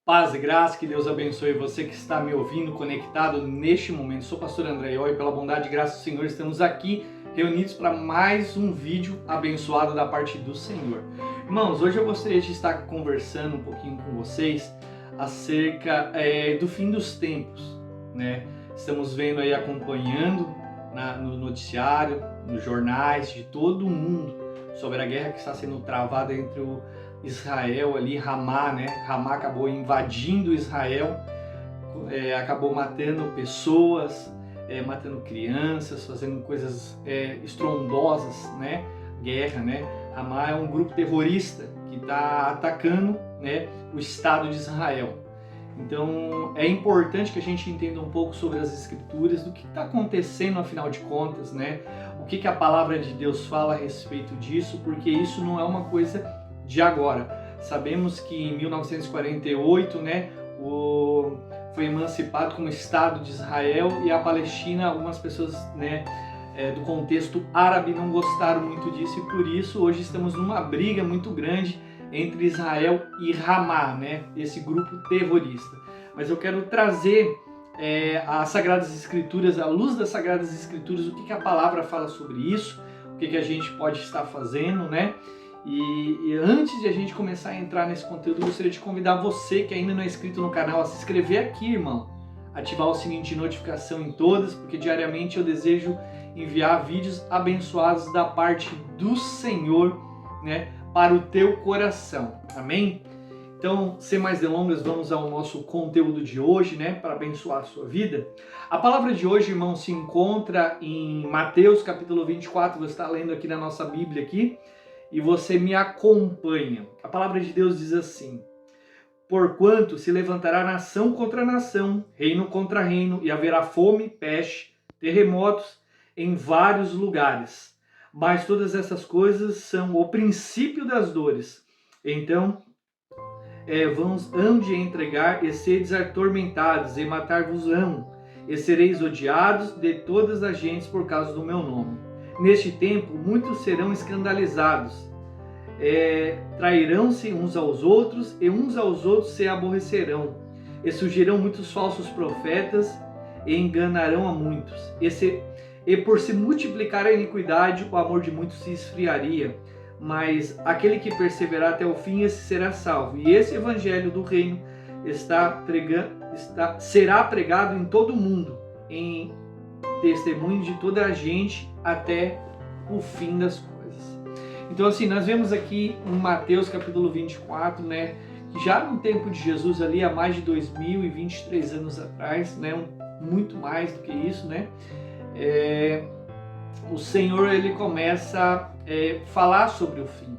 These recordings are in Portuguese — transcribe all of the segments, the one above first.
Paz e graça, que Deus abençoe você que está me ouvindo, conectado neste momento. Sou o pastor André Ió e pela bondade e graça do Senhor estamos aqui reunidos para mais um vídeo abençoado da parte do Senhor. Irmãos, hoje eu gostaria de estar conversando um pouquinho com vocês acerca do fim dos tempos, né? Estamos vendo aí, acompanhando no noticiário, nos jornais de todo o mundo sobre a guerra que está sendo travada entre o Israel ali, Ramá, né? Ramá acabou invadindo Israel, acabou matando pessoas, matando crianças, fazendo coisas estrondosas, né? Guerra, né? Ramá é um grupo terrorista que está atacando, né, o Estado de Israel. Então é importante que a gente entenda um pouco sobre as Escrituras, do que está acontecendo afinal de contas, né? O que a palavra de Deus fala a respeito disso, porque isso não é uma coisa de agora. Sabemos que em 1948, né, foi emancipado como Estado de Israel, e a Palestina, algumas pessoas, né, do contexto árabe não gostaram muito disso, e por isso hoje estamos numa briga muito grande entre Israel e Ramá, né, esse grupo terrorista. Mas eu quero trazer as Sagradas Escrituras, à luz das Sagradas Escrituras, o que a palavra fala sobre isso, o que a gente pode estar fazendo, né? E antes de a gente começar a entrar nesse conteúdo, eu gostaria de convidar você que ainda não é inscrito no canal a se inscrever aqui, irmão. Ativar o sininho de notificação em todas, porque diariamente eu desejo enviar vídeos abençoados da parte do Senhor, né, para o teu coração. Amém? Então, sem mais delongas, vamos ao nosso conteúdo de hoje, né, para abençoar a sua vida. A palavra de hoje, irmão, se encontra em Mateus capítulo 24, você está lendo aqui na nossa Bíblia aqui, e você me acompanha. A palavra de Deus diz assim: porquanto se levantará nação contra nação, reino contra reino, e haverá fome, peste, terremotos em vários lugares. Mas todas essas coisas são o princípio das dores. Então, hão de entregar e sedes atormentados, e matar-vos-ão, e sereis odiados de todas as gentes por causa do meu nome. Neste tempo, muitos serão escandalizados, trairão-se uns aos outros, e uns aos outros se aborrecerão, e surgirão muitos falsos profetas, e enganarão a muitos. E por se multiplicar a iniquidade, o amor de muitos se esfriaria. Mas aquele que perseverar até o fim, esse será salvo. E esse evangelho do reino será pregado em todo o mundo, em testemunho de toda a gente, até o fim das coisas. Então, assim, nós vemos aqui em Mateus capítulo 24, né, que já no tempo de Jesus, ali há mais de 2023 anos atrás, né, muito mais do que isso, né, o Senhor, ele começa a falar sobre o fim.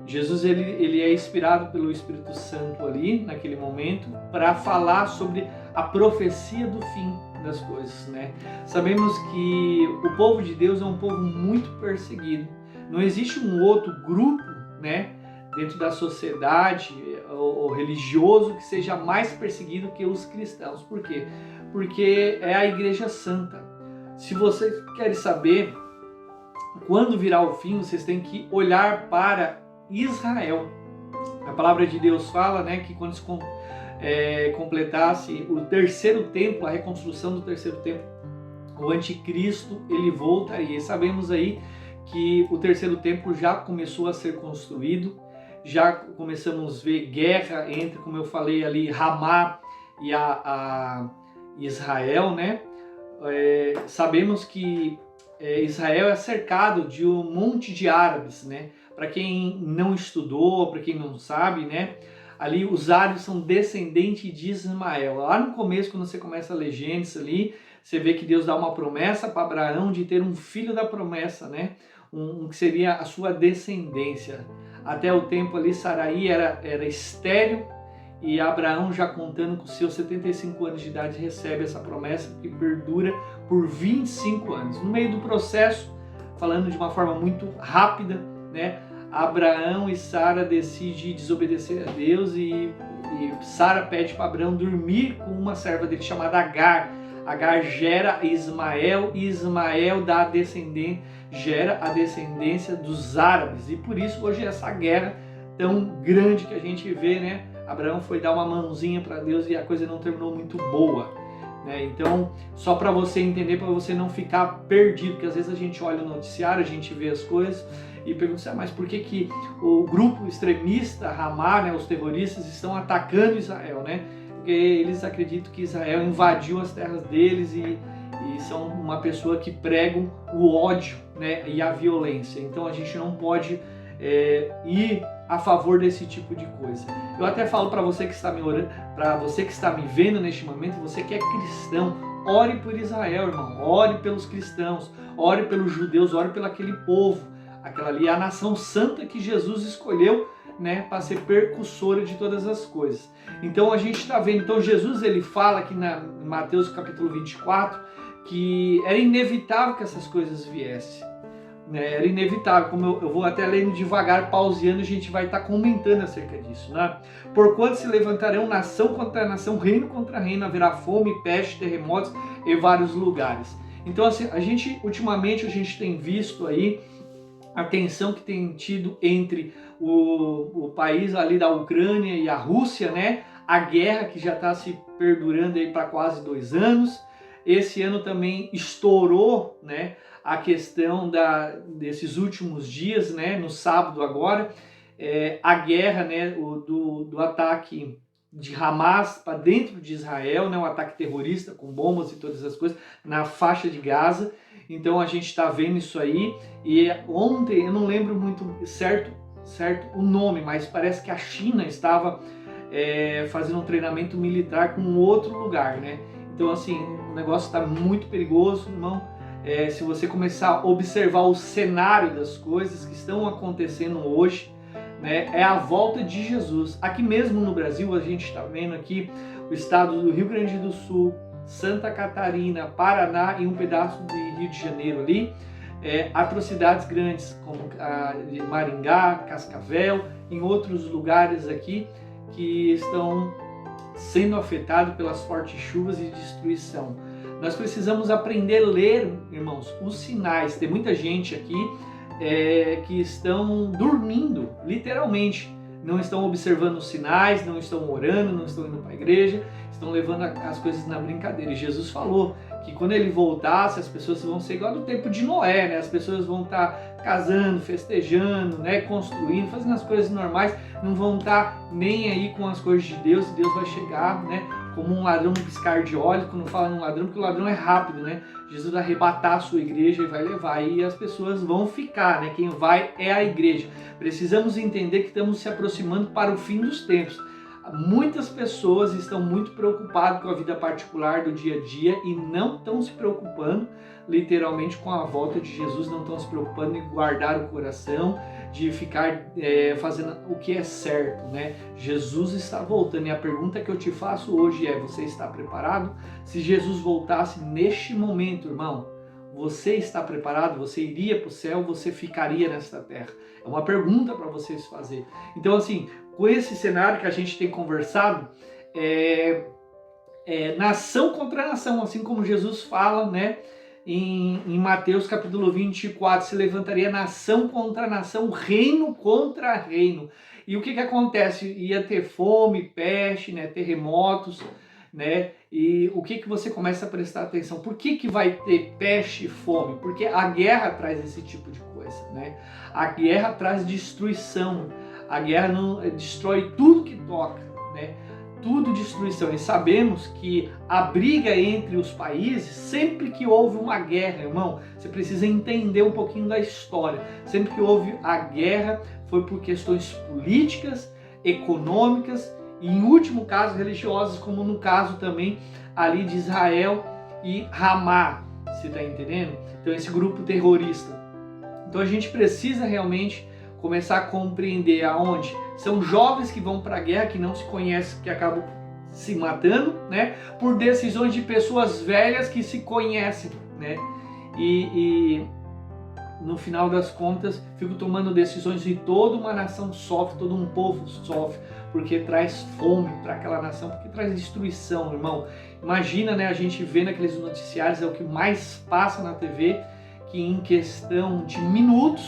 Jesus, ele é inspirado pelo Espírito Santo ali, naquele momento, para falar sobre a profecia do fim das coisas, né? Sabemos que o povo de Deus é um povo muito perseguido. Não existe um outro grupo, né, dentro da sociedade ou religioso que seja mais perseguido que os cristãos. Por quê? Porque é a Igreja Santa. Se vocês querem saber quando virá o fim, vocês têm que olhar para Israel. A palavra de Deus fala, né, que quando se completasse o terceiro templo, a reconstrução do terceiro templo, o anticristo, ele voltaria. E sabemos aí que o terceiro templo já começou a ser construído, já começamos a ver guerra entre, como eu falei ali, Ramá e a Israel, né? Sabemos que Israel é cercado de um monte de árabes, né? Para quem não estudou, para quem não sabe, né? Ali os árabes são descendentes de Ismael. Lá no começo, quando você começa a ler Gênesis ali, você vê que Deus dá uma promessa para Abraão de ter um filho da promessa, né? Que seria a sua descendência. Até o tempo ali, Saraí era estéril, e Abraão, já contando com seus 75 anos de idade, recebe essa promessa que perdura por 25 anos. No meio do processo, falando de uma forma muito rápida, né, Abraão e Sara decidem desobedecer a Deus, e Sara pede para Abraão dormir com uma serva dele chamada Agar. Agar gera Ismael, e Ismael gera a descendência dos árabes. E por isso hoje essa guerra tão grande que a gente vê, né, Abraão foi dar uma mãozinha para Deus e a coisa não terminou muito boa, né? Então, só para você entender, para você não ficar perdido, porque às vezes a gente olha o noticiário, a gente vê as coisas e pergunta, mas por que o grupo extremista Hamas, né, os terroristas, estão atacando Israel, né? Porque eles acreditam que Israel invadiu as terras deles e são uma pessoa que pregam o ódio, né, e a violência. Então a gente não pode ir a favor desse tipo de coisa. Eu até falo para você que está me orando, para você que está me vendo neste momento, você que é cristão, ore por Israel, irmão, ore pelos cristãos, ore pelos judeus, ore pelo aquele povo. Aquela ali é a nação santa que Jesus escolheu, né, para ser percussora de todas as coisas. Então a gente está vendo, então Jesus ele fala aqui em Mateus capítulo 24 que era inevitável que essas coisas viessem, né? Era inevitável, como eu vou até lendo devagar, pauseando, a gente vai estar comentando acerca disso, né? Porquanto se levantarão nação contra nação, reino contra reino, haverá fome, peste, terremotos em vários lugares. Então assim, ultimamente a gente tem visto aí a tensão que tem tido entre o país ali da Ucrânia e a Rússia, né? A guerra que já está se perdurando aí para quase 2 anos. Esse ano também estourou, né, a questão desses últimos dias, né, no sábado agora, a guerra, né, do ataque de Hamas para dentro de Israel, né, um ataque terrorista com bombas e todas as coisas na faixa de Gaza. Então a gente está vendo isso aí. E ontem, eu não lembro muito certo o nome, mas parece que a China estava fazendo um treinamento militar com outro lugar, né? Então assim, o negócio está muito perigoso, irmão. Se você começar a observar o cenário das coisas que estão acontecendo hoje, né, é a volta de Jesus. Aqui mesmo no Brasil, a gente está vendo aqui o estado do Rio Grande do Sul, Santa Catarina, Paraná e um pedaço de Rio de Janeiro ali, atrocidades grandes como a de Maringá, Cascavel, em outros lugares aqui que estão sendo afetados pelas fortes chuvas e destruição. Nós precisamos aprender a ler, irmãos, os sinais. Tem muita gente aqui que estão dormindo, literalmente. Não estão observando os sinais, não estão orando, não estão indo para a igreja, estão levando as coisas na brincadeira. E Jesus falou que quando ele voltasse, as pessoas vão ser igual no tempo de Noé, né? As pessoas vão estar casando, festejando, né? Construindo, fazendo as coisas normais, não vão estar nem aí com as coisas de Deus, e Deus vai chegar, né, como um ladrão no piscar de olhos. Quando fala um ladrão, porque o ladrão é rápido, né? Jesus vai arrebatar a sua igreja e vai levar, e as pessoas vão ficar, né? Quem vai é a igreja. Precisamos entender que estamos se aproximando para o fim dos tempos. Muitas pessoas estão muito preocupadas com a vida particular do dia a dia e não estão se preocupando literalmente com a volta de Jesus, não estão se preocupando em guardar o coração, de ficar fazendo o que é certo, né? Jesus está voltando, e a pergunta que eu te faço hoje é: você está preparado? Se Jesus voltasse neste momento, irmão, você está preparado? Você iria para o céu? Você ficaria nesta terra? É uma pergunta para vocês fazer. Então assim, com esse cenário que a gente tem conversado, nação contra nação, assim como Jesus fala, né, em Mateus capítulo 24, se levantaria nação contra nação, reino contra reino. E o que acontece? Ia ter fome, peste, né, terremotos, né? E o que você começa a prestar atenção? Por que vai ter peste e fome? Porque a guerra traz esse tipo de coisa, né? A guerra traz destruição. A guerra destrói tudo que toca, né? Tudo destruição. E sabemos que a briga entre os países, sempre que houve uma guerra, irmão, você precisa entender um pouquinho da história. Sempre que houve a guerra, foi por questões políticas, econômicas e, em último caso, religiosas, como no caso também ali de Israel e Hamas, você está entendendo? Então, esse grupo terrorista. Então, a gente precisa realmente começar a compreender aonde são jovens que vão para a guerra, que não se conhecem, que acabam se matando, né, por decisões de pessoas velhas que se conhecem, né, e no final das contas ficam tomando decisões e toda uma nação sofre, todo um povo sofre, porque traz fome para aquela nação, porque traz destruição, irmão. Imagina, né, a gente vê naqueles noticiários, é o que mais passa na TV, que em questão de minutos,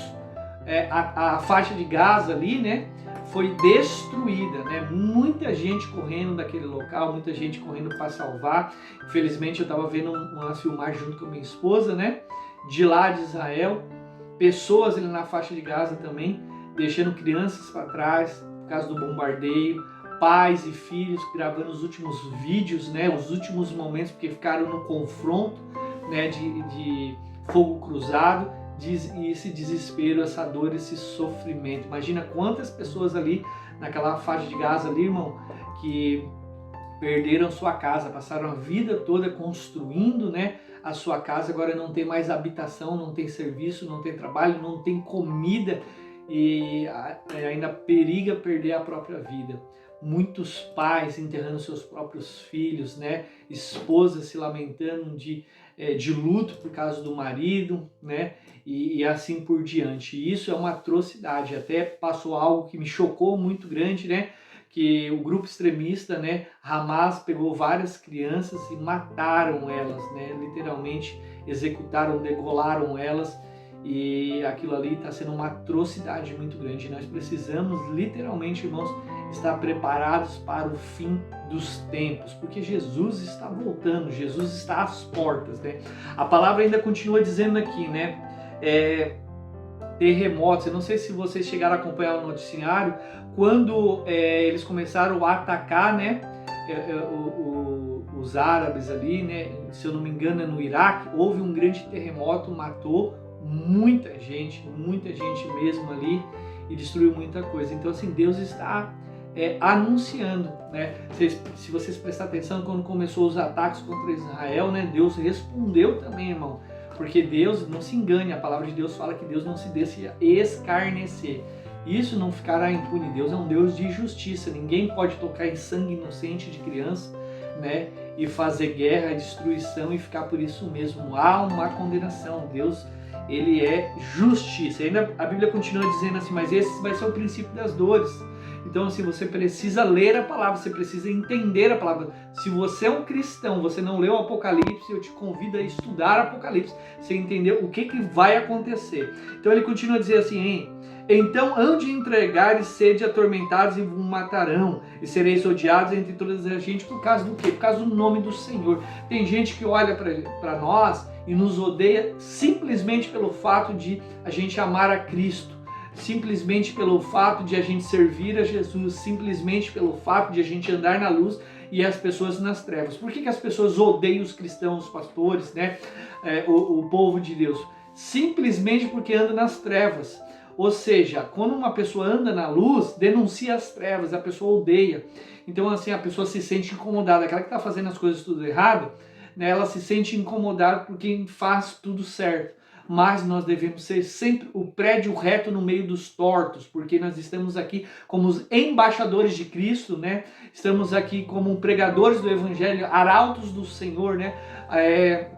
a faixa de Gaza ali, né, foi destruída, né? Muita gente correndo daquele local, muita gente correndo para salvar. Infelizmente eu estava vendo uma filmagem junto com a minha esposa, né? De lá de Israel, pessoas ali na faixa de Gaza também, deixando crianças para trás por causa do bombardeio, pais e filhos gravando os últimos vídeos, né? Os últimos momentos, porque ficaram no confronto, né? De fogo cruzado. E esse desespero, essa dor, esse sofrimento. Imagina quantas pessoas ali naquela faixa de Gaza ali, irmão, que perderam sua casa, passaram a vida toda construindo, né, a sua casa, agora não tem mais habitação, não tem serviço, não tem trabalho, não tem comida e ainda periga perder a própria vida. Muitos pais enterrando seus próprios filhos, né, esposas se lamentando de luto por causa do marido, né, e assim por diante. E isso é uma atrocidade. Até passou algo que me chocou muito grande, né, que o grupo extremista, né, Hamas, pegou várias crianças e mataram elas, né, literalmente executaram, degolaram elas, e aquilo ali está sendo uma atrocidade muito grande. Nós precisamos literalmente, irmãos, estar preparados para o fim dos tempos, porque Jesus está voltando, Jesus está às portas, né? A palavra ainda continua dizendo aqui, né? Terremotos. Eu não sei se vocês chegaram a acompanhar o noticiário, quando eles começaram a atacar, né? Os árabes ali, né? Se eu não me engano, no Iraque, houve um grande terremoto, matou muita gente mesmo ali e destruiu muita coisa. Então, assim, Deus está anunciando, né? Se vocês prestarem atenção, quando começou os ataques contra Israel, né? Deus respondeu também, irmão, porque Deus, não se engane, a palavra de Deus fala que Deus não se deixa escarnecer. Isso não ficará impune. Deus é um Deus de justiça. Ninguém pode tocar em sangue inocente de criança, né? E fazer guerra, destruição e ficar por isso mesmo. Há uma condenação. Deus, ele é justiça. Ainda a Bíblia continua dizendo assim, mas esse vai ser o princípio das dores. Então, assim, você precisa ler a palavra, você precisa entender a palavra. Se você é um cristão, você não leu o Apocalipse, eu te convido a estudar Apocalipse, você entender o que vai acontecer. Então ele continua a dizer assim, então hão de entregar e sede atormentados e vos matarão, e sereis odiados entre todas as gente por causa do quê? Por causa do nome do Senhor. Tem gente que olha para nós e nos odeia simplesmente pelo fato de a gente amar a Cristo, simplesmente pelo fato de a gente servir a Jesus, simplesmente pelo fato de a gente andar na luz e as pessoas nas trevas. Por que as pessoas odeiam os cristãos, os pastores, né? O povo de Deus? Simplesmente porque anda nas trevas. Ou seja, quando uma pessoa anda na luz, denuncia as trevas, a pessoa odeia. Então, assim, a pessoa se sente incomodada. Aquela que está fazendo as coisas tudo errado, né, ela se sente incomodada por quem faz tudo certo. Mas nós devemos ser sempre o prédio reto no meio dos tortos, porque nós estamos aqui como os embaixadores de Cristo, né? Estamos aqui como pregadores do Evangelho, arautos do Senhor, né?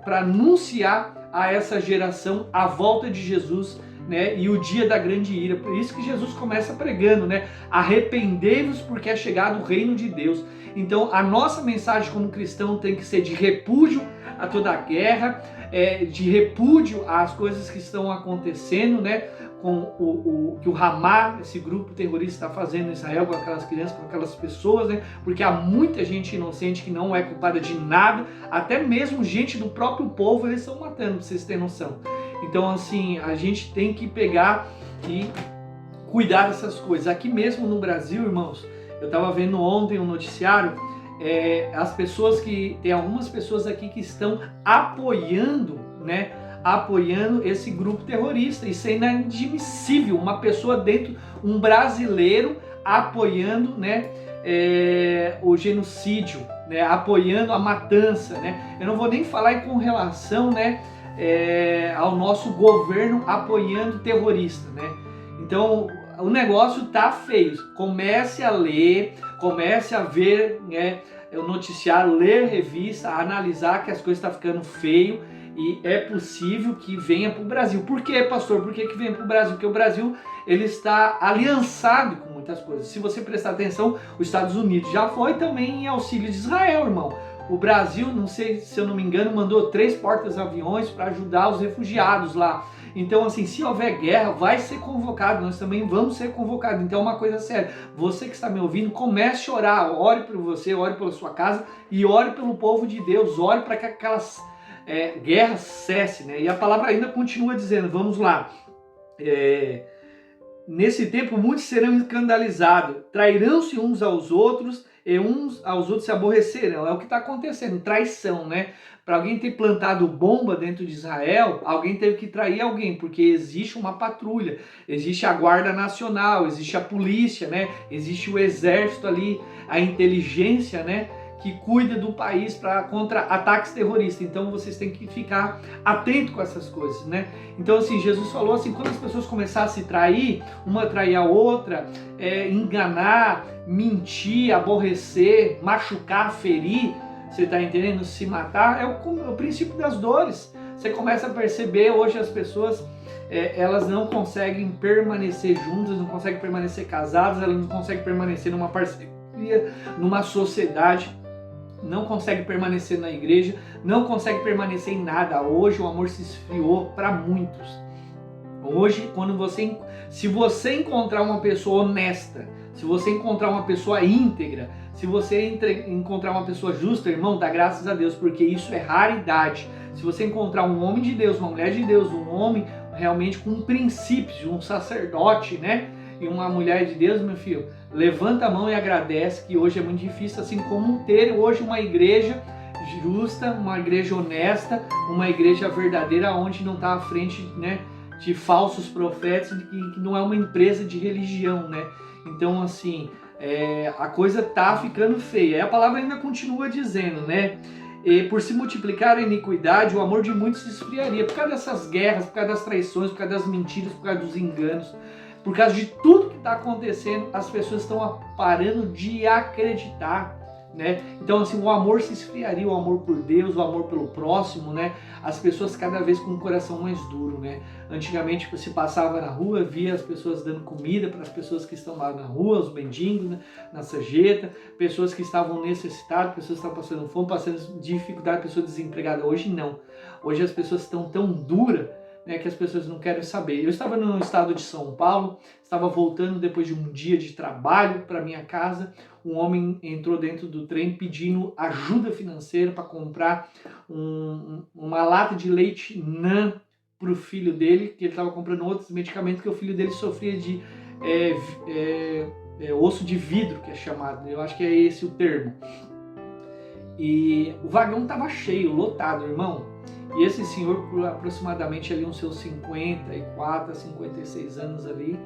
Para anunciar a essa geração a volta de Jesus, né? E o dia da grande ira. Por isso que Jesus começa pregando, né? Arrependei-vos porque é chegado o reino de Deus. Então a nossa mensagem como cristão tem que ser de repúdio a toda a guerra, de repúdio às coisas que estão acontecendo, né, com o que o Hamas, esse grupo terrorista, está fazendo em Israel com aquelas crianças, com aquelas pessoas, né, porque há muita gente inocente que não é culpada de nada, até mesmo gente do próprio povo eles estão matando, pra vocês terem noção. Então, assim, a gente tem que pegar e cuidar dessas coisas. Aqui mesmo no Brasil, irmãos, eu estava vendo ontem um noticiário, as pessoas tem algumas pessoas aqui que estão apoiando, né, apoiando esse grupo terrorista. Isso é inadmissível, uma pessoa dentro, um brasileiro apoiando, né, o genocídio, né, apoiando a matança, né. Eu não vou nem falar com relação, né, ao nosso governo apoiando terrorista, né. Então o negócio tá feio. Comece a ler, comece a ver, né, o noticiário, ler revista, analisar que as coisas estão ficando feio e é possível que venha para o Brasil. Por quê, pastor? Por que vem para o Brasil? Porque o Brasil ele está aliançado com muitas coisas. Se você prestar atenção, os Estados Unidos já foi também em auxílio de Israel, irmão. O Brasil, não sei se eu não me engano, mandou 3 portas-aviões para ajudar os refugiados lá. Então, assim, se houver guerra, vai ser convocado, nós também vamos ser convocados. Então é uma coisa séria. Você que está me ouvindo, comece a orar, ore por você, ore pela sua casa e ore pelo povo de Deus, ore para que aquelas guerras cessem, né? E a palavra ainda continua dizendo, vamos lá, nesse tempo muitos serão escandalizados, trairão-se uns aos outros e uns aos outros se aborrecerão. É o que está acontecendo, traição, né? Para alguém ter plantado bomba dentro de Israel, alguém teve que trair alguém, porque existe uma patrulha, existe a Guarda Nacional, existe a polícia, né? Existe o exército ali, a inteligência, né? Que cuida do país contra ataques terroristas. Então vocês têm que ficar atento com essas coisas, né? Então assim, Jesus falou assim, quando as pessoas começarem a se trair, uma trair a outra, enganar, mentir, aborrecer, machucar, ferir, você está entendendo? Se matar, é o princípio das dores. Você começa a perceber hoje as pessoas, elas não conseguem permanecer juntas, não conseguem permanecer casadas, elas não conseguem permanecer numa parceria, numa sociedade, não consegue permanecer na igreja, não consegue permanecer em nada. Hoje o amor se esfriou para muitos. Hoje, se você encontrar uma pessoa honesta, se você encontrar uma pessoa íntegra, se você encontrar uma pessoa justa, irmão, dá graças a Deus, porque isso é raridade. Se você encontrar um homem de Deus, uma mulher de Deus, um homem realmente com princípios, um sacerdote, né? E uma mulher de Deus, meu filho, levanta a mão e agradece, que hoje é muito difícil, assim como ter hoje uma igreja justa, uma igreja honesta, uma igreja verdadeira, onde não está à frente, né, de falsos profetas, que não é uma empresa de religião, né? Então, assim, a coisa tá ficando feia. E a palavra ainda continua dizendo, né? E por se multiplicar a iniquidade, o amor de muitos se esfriaria. Por causa dessas guerras, por causa das traições, por causa das mentiras, por causa dos enganos, por causa de tudo que está acontecendo, as pessoas estão parando de acreditar, né? Então, assim, o amor se esfriaria, o amor por Deus, o amor pelo próximo, né? As pessoas cada vez com um coração mais duro, né? Antigamente, se passava na rua, via as pessoas dando comida para as pessoas que estão lá na rua, os mendigos, né? Na sarjeta, pessoas que estavam necessitadas, pessoas que estavam passando fome, passando dificuldade, pessoas desempregadas. Hoje não. Hoje as pessoas estão tão duras, né, que as pessoas não querem saber. Eu estava no estado de São Paulo, estava voltando depois de um dia de trabalho para minha casa. Um homem entrou dentro do trem pedindo ajuda financeira para comprar uma lata de leite NAN para o filho dele, que ele estava comprando outros medicamentos, que o filho dele sofria de osso de vidro, que é chamado. Eu acho que é esse o termo. E o vagão estava cheio, lotado, irmão. E esse senhor, por aproximadamente ali uns seus 54 a 56 anos ali,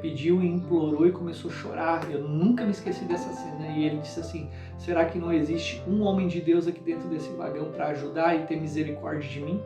pediu e implorou e começou a chorar. Eu nunca me esqueci dessa cena. E ele disse assim, será que não existe um homem de Deus aqui dentro desse vagão para ajudar e ter misericórdia de mim?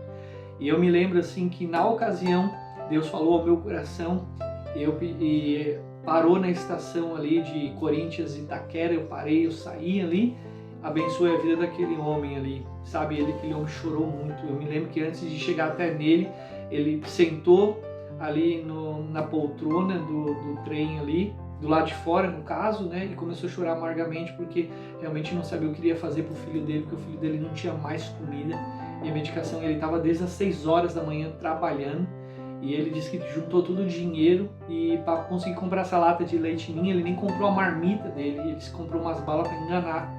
E eu me lembro assim que na ocasião Deus falou ao meu coração, e parou na estação ali de Corinthians e Itaquera, eu parei, eu saí ali, abençoe a vida daquele homem ali, sabe? Aquele homem chorou muito. Eu me lembro que antes de chegar até nele, ele sentou ali na poltrona do trem ali, do lado de fora no caso, né? E começou a chorar amargamente porque realmente não sabia o que iria fazer pro filho dele, porque o filho dele não tinha mais comida e a medicação. Ele estava desde as 6 horas da manhã trabalhando. E ele disse que juntou todo o dinheiro e para conseguir comprar essa lata de leite ninho, ele nem comprou a marmita dele, ele comprou umas balas para enganar,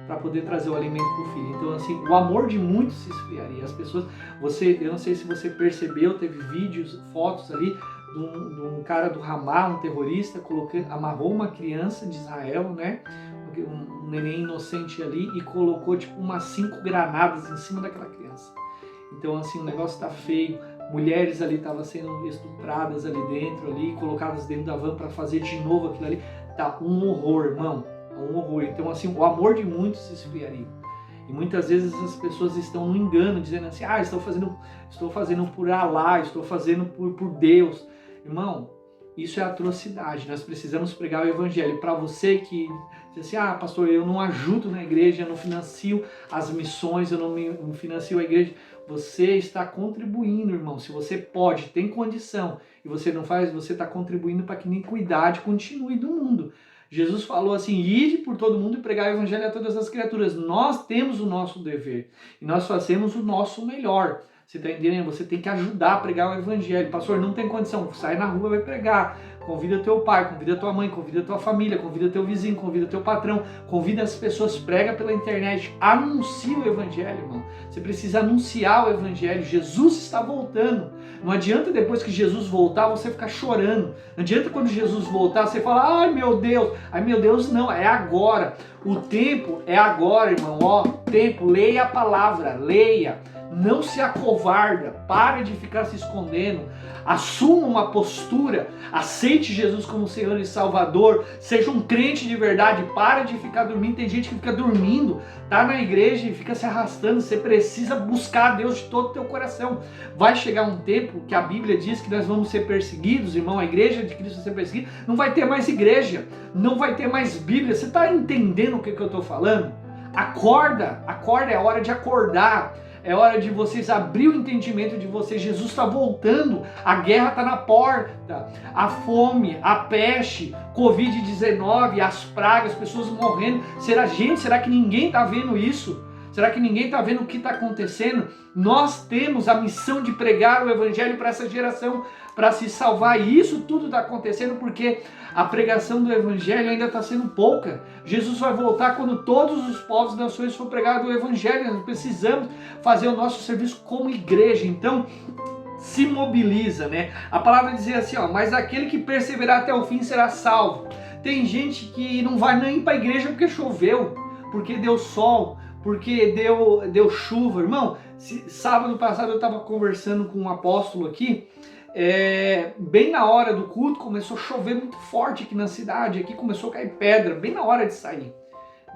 para poder trazer o alimento para o filho. Então, assim, o amor de muitos se esfriaria. As pessoas, eu não sei se você percebeu, teve vídeos, fotos ali de um cara do Hamas, um terrorista, amarrou uma criança de Israel, né? Um neném inocente ali, e colocou tipo umas 5 granadas em cima daquela criança. Então, assim, o negócio tá feio. Mulheres ali estavam sendo estupradas ali dentro, ali, colocadas dentro da van para fazer de novo aquilo ali. Tá um horror, irmão. Um horror. Então, assim, o amor de muitos se esfriaria. E muitas vezes as pessoas estão no engano, dizendo assim, estou fazendo por Alá, estou fazendo por Deus. Irmão, isso é atrocidade. Nós precisamos pregar o evangelho. Para você que diz assim, pastor, eu não ajudo na igreja, eu não financio as missões, eu não financio a igreja. Você está contribuindo, irmão. Se você pode, tem condição, e você não faz, você está contribuindo para que a iniquidade continue do mundo. Jesus falou assim, ide por todo mundo e pregar o evangelho a todas as criaturas. Nós temos o nosso dever e nós fazemos o nosso melhor. Você está entendendo? Você tem que ajudar a pregar o evangelho. Pastor, não tem condição, sai na rua, vai pregar. Convida teu pai, convida tua mãe, convida tua família, convida teu vizinho, convida teu patrão, convida as pessoas, prega pela internet, anuncia o evangelho, irmão. Você precisa anunciar o evangelho. Jesus está voltando. Não adianta depois que Jesus voltar você ficar chorando. Não adianta quando Jesus voltar você falar, ai meu Deus, não, é agora. O tempo é agora, irmão. Ó, tempo, leia a palavra, leia. Não se acovarda, pare de ficar se escondendo, assuma uma postura, aceite Jesus como Senhor e Salvador, seja um crente de verdade, pare de ficar dormindo. Tem gente que fica dormindo, tá na igreja e fica se arrastando. Você precisa buscar a Deus de todo o teu coração. Vai chegar um tempo que a Bíblia diz que nós vamos ser perseguidos, irmão, a igreja de Cristo vai ser perseguida, não vai ter mais igreja, não vai ter mais Bíblia. Você tá entendendo o que eu tô falando? Acorda, é hora de acordar. É hora de vocês abrir o entendimento de vocês. Jesus está voltando, a guerra está na porta, a fome, a peste, Covid-19, as pragas, as pessoas morrendo. Será que ninguém está vendo isso? Será que ninguém está vendo o que está acontecendo? Nós temos a missão de pregar o evangelho para essa geração, para se salvar. E isso tudo está acontecendo porque a pregação do evangelho ainda está sendo pouca. Jesus vai voltar quando todos os povos e nações for pregar o evangelho. Nós precisamos fazer o nosso serviço como igreja. Então, se mobiliza, né? A palavra dizia assim, ó, mas aquele que perseverar até o fim será salvo. Tem gente que não vai nem para a igreja porque choveu, porque deu sol, porque deu chuva. Irmão, sábado passado eu estava conversando com um apóstolo aqui, bem na hora do culto começou a chover muito forte aqui na cidade, aqui começou a cair pedra, bem na hora de sair,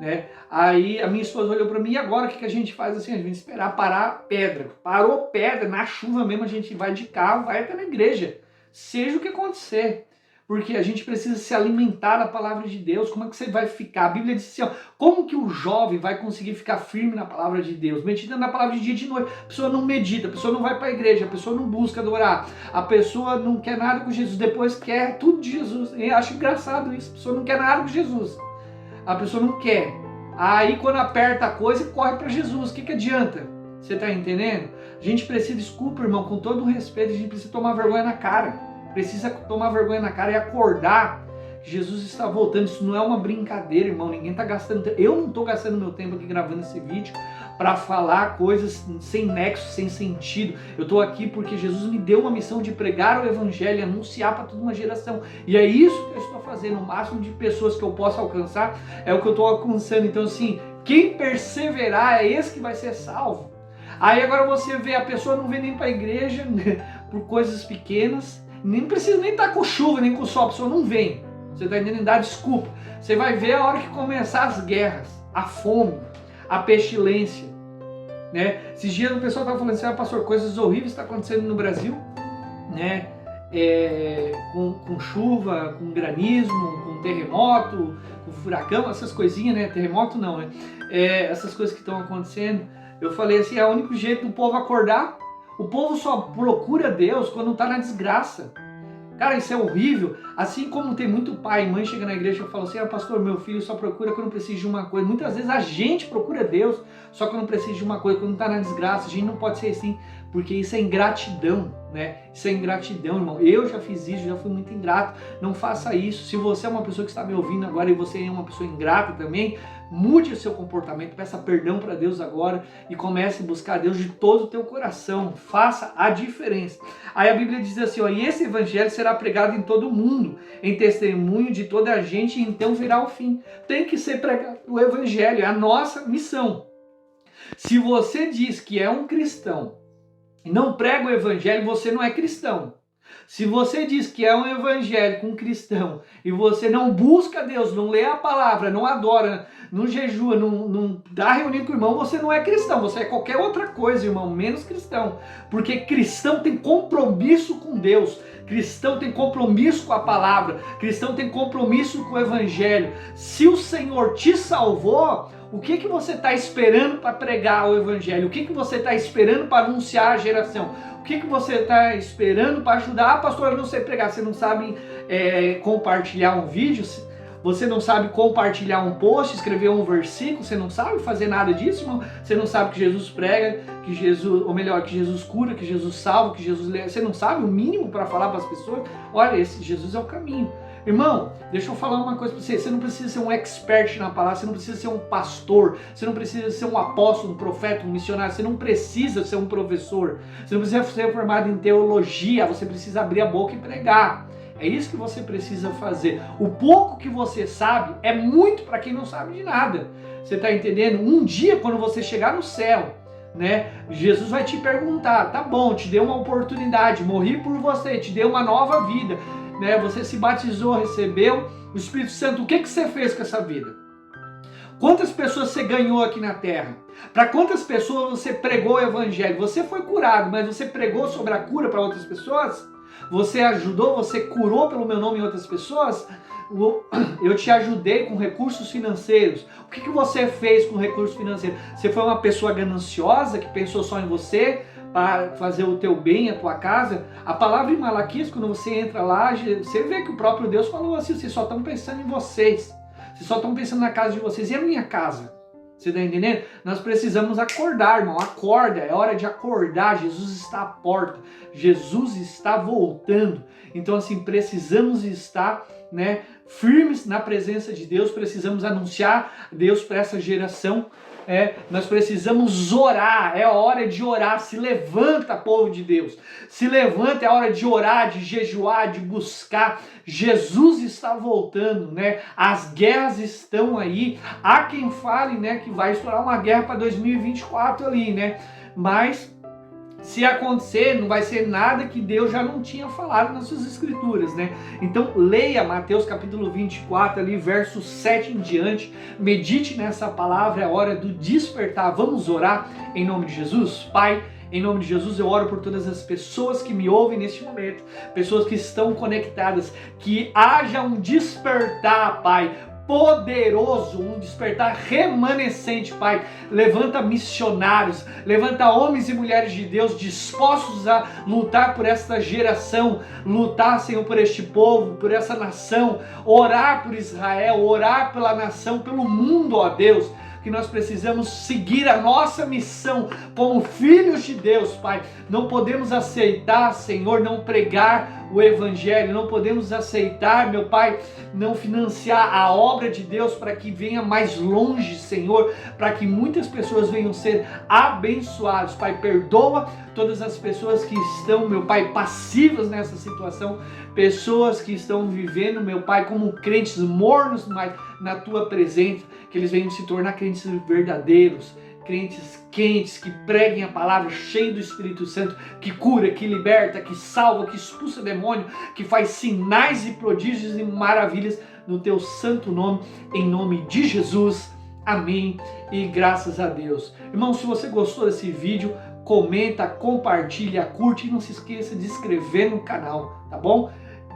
né? Aí a minha esposa olhou para mim, e agora o que a gente faz assim? A gente esperar parar pedra. Parou pedra, na chuva mesmo a gente vai de carro, vai até na igreja, seja o que acontecer. Porque a gente precisa se alimentar da palavra de Deus. Como é que você vai ficar? A Bíblia diz assim, ó, como que o jovem vai conseguir ficar firme na palavra de Deus? Meditando na palavra de dia e de noite. A pessoa não medita, a pessoa não vai para a igreja, a pessoa não busca adorar, a pessoa não quer nada com Jesus, depois quer tudo de Jesus. Eu acho engraçado isso, a pessoa não quer nada com Jesus. A pessoa não quer. Aí quando aperta a coisa, corre para Jesus. O que adianta? Você está entendendo? A gente precisa, desculpa irmão, com todo o respeito, a gente precisa tomar vergonha na cara. Precisa tomar vergonha na cara e acordar que Jesus está voltando. Isso não é uma brincadeira, irmão. Ninguém está gastando tempo. Eu não estou gastando meu tempo aqui gravando esse vídeo para falar coisas sem nexo, sem sentido. Eu estou aqui porque Jesus me deu uma missão de pregar o evangelho e anunciar para toda uma geração. E é isso que eu estou fazendo. O máximo de pessoas que eu posso alcançar é o que eu estou alcançando. Então assim, quem perseverar é esse que vai ser salvo. Aí agora você vê, a pessoa não vem nem para a igreja por coisas pequenas. Nem precisa nem estar com chuva, nem com sol, a pessoa não vem. Você está entendendo? Dá desculpa. Você vai ver a hora que começar as guerras, a fome, a pestilência, né? Esses dias o pessoal estava falando assim, pastor, coisas horríveis estão acontecendo no Brasil, né? Com chuva, com granizo, com terremoto, com furacão, essas coisinhas, né? Terremoto não, né? Essas coisas que estão acontecendo. Eu falei assim, é o único jeito do povo acordar. O povo só procura Deus quando está na desgraça. Cara, isso é horrível. Assim como tem muito pai e mãe chega na igreja e fala assim, pastor, meu filho só procura quando precisa de uma coisa. Muitas vezes a gente procura Deus só quando precisa de uma coisa, quando está na desgraça. A gente não pode ser assim, porque isso é ingratidão, né? Isso é ingratidão, irmão. Eu já fiz isso, já fui muito ingrato. Não faça isso. Se você é uma pessoa que está me ouvindo agora e você é uma pessoa ingrata também, mude o seu comportamento, peça perdão para Deus agora e comece a buscar Deus de todo o teu coração. Faça a diferença. Aí a Bíblia diz assim, ó, e esse evangelho será pregado em todo o mundo, em testemunho de toda a gente, e então virá o fim. Tem que ser pregado o evangelho, é a nossa missão. Se você diz que é um cristão e não prega o evangelho, você não é cristão. Se você diz que é um evangélico, um cristão, e você não busca Deus, não lê a palavra, não adora, não jejua, não dá reunião com o irmão, você não é cristão, você é qualquer outra coisa, irmão, menos cristão. Porque cristão tem compromisso com Deus, cristão tem compromisso com a palavra, cristão tem compromisso com o evangelho. Se o Senhor te salvou, o que você está esperando para pregar o evangelho? O que você está esperando para anunciar a geração? O que você está esperando para ajudar? Pastor, eu não sei pregar, você não sabe compartilhar um vídeo? Você não sabe compartilhar um post, escrever um versículo, você não sabe fazer nada disso, irmão? Você não sabe que Jesus prega, que Jesus, ou melhor, que Jesus cura, que Jesus salva, que Jesus... Você não sabe o mínimo para falar para as pessoas? Olha, esse Jesus é o caminho. Irmão, deixa eu falar uma coisa para você. Você não precisa ser um expert na palavra, você não precisa ser um pastor, você não precisa ser um apóstolo, um profeta, um missionário, você não precisa ser um professor, você não precisa ser formado em teologia, você precisa abrir a boca e pregar. É isso que você precisa fazer. O pouco que você sabe é muito para quem não sabe de nada. Você está entendendo? Um dia, quando você chegar no céu, né, Jesus vai te perguntar, tá bom, te dei uma oportunidade, morri por você, te dei uma nova vida, né, você se batizou, recebeu o Espírito Santo, o que você fez com essa vida? Quantas pessoas você ganhou aqui na terra? Para quantas pessoas você pregou o evangelho? Você foi curado, mas você pregou sobre a cura para outras pessoas? Você ajudou, você curou pelo meu nome em outras pessoas? Eu te ajudei com recursos financeiros. O que você fez com recursos financeiros? Você foi uma pessoa gananciosa que pensou só em você para fazer o teu bem, a tua casa? A palavra em Malaquias, quando você entra lá, você vê que o próprio Deus falou assim, vocês só estão pensando em vocês. Vocês só estão pensando na casa de vocês. E a minha casa? Você está entendendo? Nós precisamos acordar, irmão. Acorda, é hora de acordar. Jesus está à porta. Jesus está voltando. Então, assim, precisamos estar, né, firmes na presença de Deus. Precisamos anunciar Deus para essa geração. Nós precisamos orar, é a hora de orar. Se levanta, povo de Deus, se levanta, é hora de orar, de jejuar, de buscar. Jesus está voltando, né? As guerras estão aí. Há quem fale, né, que vai estourar uma guerra para 2024 ali, né? Mas se acontecer, não vai ser nada que Deus já não tinha falado nas suas escrituras, né? Então leia Mateus capítulo 24 ali, verso 7 em diante, medite nessa palavra, é a hora do despertar. Vamos orar em nome de Jesus? Pai, em nome de Jesus, eu oro por todas as pessoas que me ouvem neste momento, pessoas que estão conectadas, que haja um despertar, Pai, poderoso, um despertar remanescente, Pai. Levanta missionários, levanta homens e mulheres de Deus dispostos a lutar por esta geração, lutar, Senhor, por este povo, por essa nação, orar por Israel, orar pela nação, pelo mundo, ó Deus, que nós precisamos seguir a nossa missão como filhos de Deus, Pai. Não podemos aceitar, Senhor, não pregar o Evangelho, não podemos aceitar, meu Pai, não financiar a obra de Deus para que venha mais longe, Senhor, para que muitas pessoas venham ser abençoadas. Pai, perdoa todas as pessoas que estão, meu Pai, passivas nessa situação, pessoas que estão vivendo, meu Pai, como crentes mornos, mas na Tua presença, que eles venham se tornar crentes verdadeiros, crentes quentes, que preguem a palavra, cheio do Espírito Santo, que cura, que liberta, que salva, que expulsa demônio, que faz sinais e prodígios e maravilhas no Teu santo nome, em nome de Jesus. Amém e graças a Deus. Irmão, se você gostou desse vídeo, comenta, compartilha, curte e não se esqueça de se inscrever no canal, tá bom?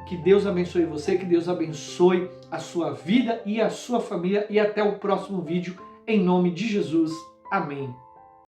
Que Deus abençoe você, que Deus abençoe a sua vida e a sua família, e até o próximo vídeo, em nome de Jesus. Amém.